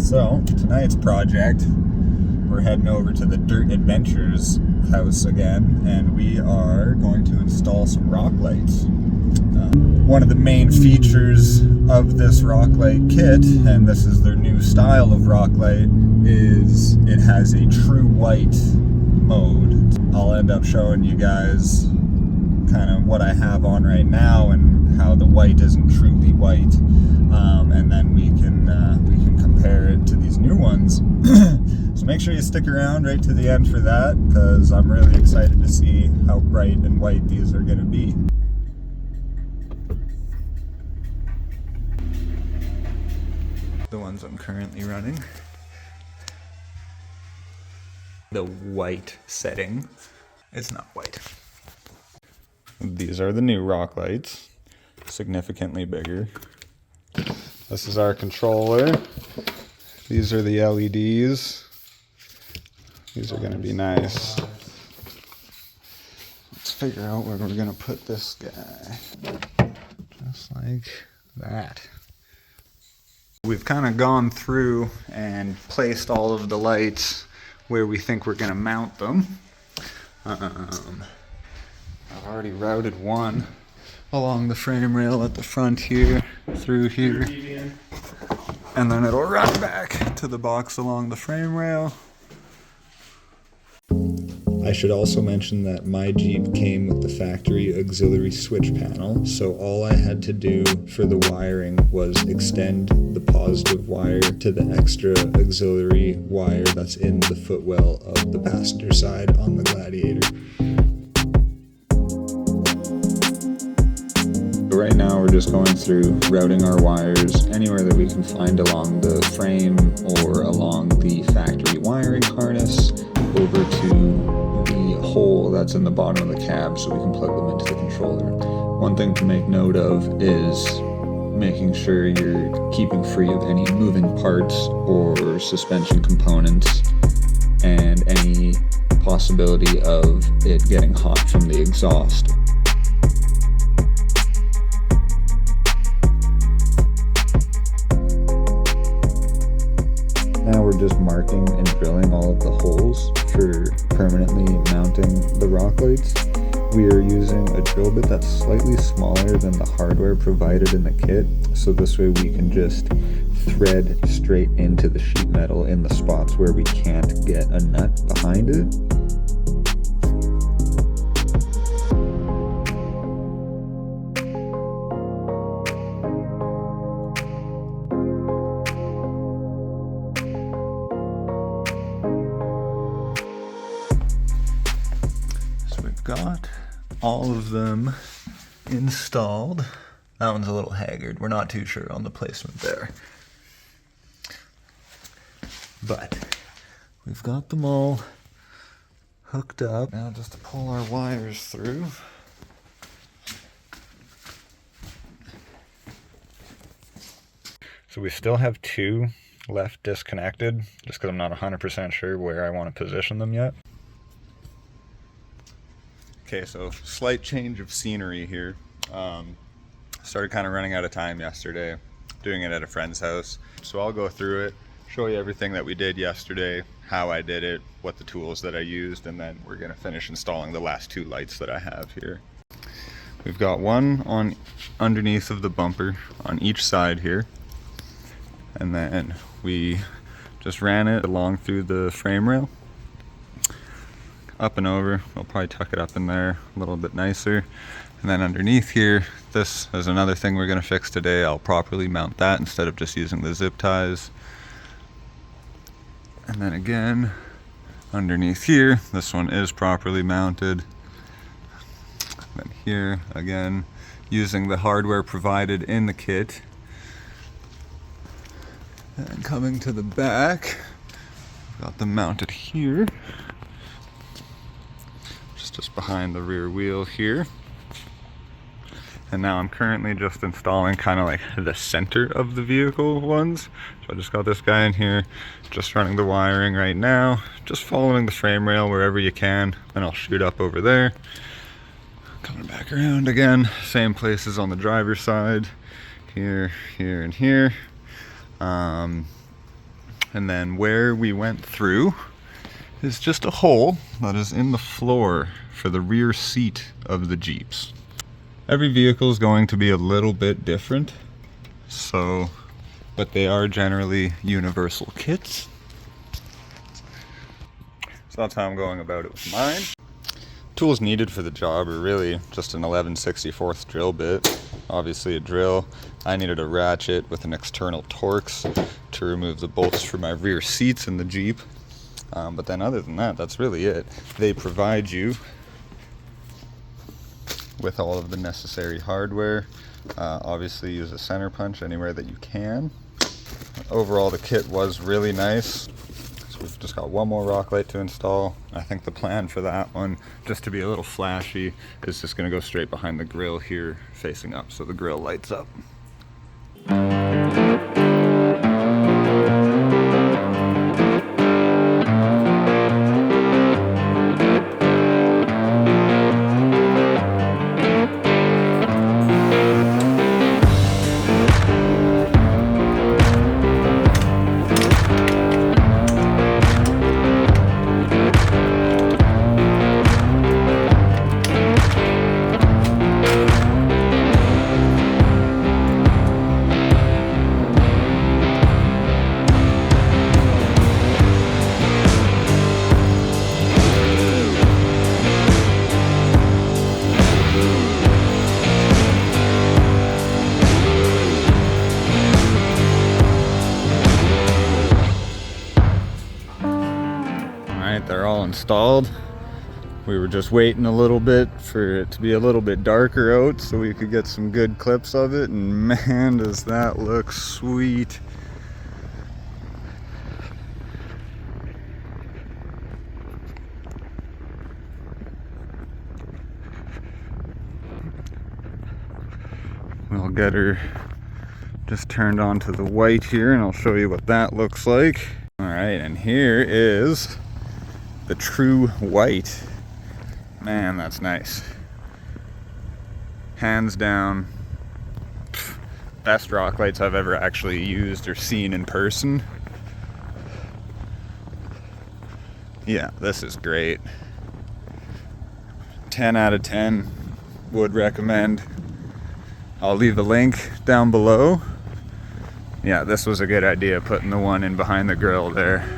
So, tonight's project, we're heading over to the Dirt Adventures house again, and we are going to install some rock lights. One of the main features of this rock light kit, and this is their new style of rock light, is it has a true white mode. I'll end up showing you guys kind of what I have on right now and how the white isn't truly white, and then we can compare it to these new ones. So make sure you stick around right to the end for that, because I'm really excited to see how bright and white these are going to be. The ones I'm currently running, the white setting, it's not white. These are the new rock lights, significantly bigger. This is our controller. These are the LEDs. These are going to be nice. Let's figure out where we're going to put this guy. Just like that. We've kind of gone through and placed all of the lights where we think we're going to mount them. I've already routed one along the frame rail at the front here, through here, and then it'll run back to the box along the frame rail. I should also mention that my Jeep came with the factory auxiliary switch panel, so all I had to do for the wiring was extend the positive wire to the extra auxiliary wire that's in the footwell of the passenger side on the Gladiator. Right now we're just going through routing our wires anywhere that we can find along the frame or along the factory wiring harness over to the hole that's in the bottom of the cab so we can plug them into the controller. One thing to make note of is making sure you're keeping free of any moving parts or suspension components and any possibility of it getting hot from the exhaust. Now we're just marking and drilling all of the holes for permanently mounting the rock lights. We are using a drill bit that's slightly smaller than the hardware provided in the kit, so this way we can just thread straight into the sheet metal in the spots where we can't get a nut behind it. Got all of them installed. That one's a little haggard. We're not too sure on the placement there. But we've got them all hooked up. Now just to pull our wires through. So we still have two left disconnected, just because I'm not 100% sure where I want to position them yet. Okay, so slight change of scenery here. Started kind of running out of time yesterday, doing it at a friend's house. So I'll go through it, show you everything that we did yesterday, how I did it, what the tools that I used, and then we're gonna finish installing the last two lights that I have here. We've got one on underneath of the bumper on each side here. And then we just ran it along through the frame rail. Up and over. We'll probably tuck it up in there a little bit nicer. And then underneath here, this is another thing we're going to fix today. I'll properly mount that instead of just using the zip ties. And then again, underneath here, this one is properly mounted. And then here, again, using the hardware provided in the kit. And coming to the back, got them mounted here. Just behind the rear wheel here. And now I'm currently just installing kind of like the center of the vehicle ones. So I just got this guy in here, just running the wiring right now, just following the frame rail wherever you can, then I'll shoot up over there. Coming back around again, same places on the driver's side, here, here, and here. And then where we went through is just a hole that is in the floor for the rear seat of the Jeeps. Every vehicle is going to be a little bit different, but they are generally universal kits. So that's how I'm going about it with mine. Tools needed for the job are really just an 11/64 drill bit, obviously a drill. I needed a ratchet with an external Torx to remove the bolts for my rear seats in the Jeep. But then other than that, that's really it. They provide you with all of the necessary hardware. Obviously use a center punch anywhere that you can. Overall, the kit was really nice. So we've just got one more rock light to install. I think the plan for that one, just to be a little flashy, is just gonna go straight behind the grill here facing up so the grill lights up. They're all installed. We were just waiting a little bit for it to be a little bit darker out so we could get some good clips of it, and man, does that look sweet. We'll get her just turned on to the white here and I'll show you what that looks like. All right, and here is the true white. Man, that's nice. Hands down, best rock lights I've ever actually used or seen in person. Yeah, this is great. 10 out of 10, would recommend. I'll leave the link down below. Yeah, this was a good idea, putting the one in behind the grill there.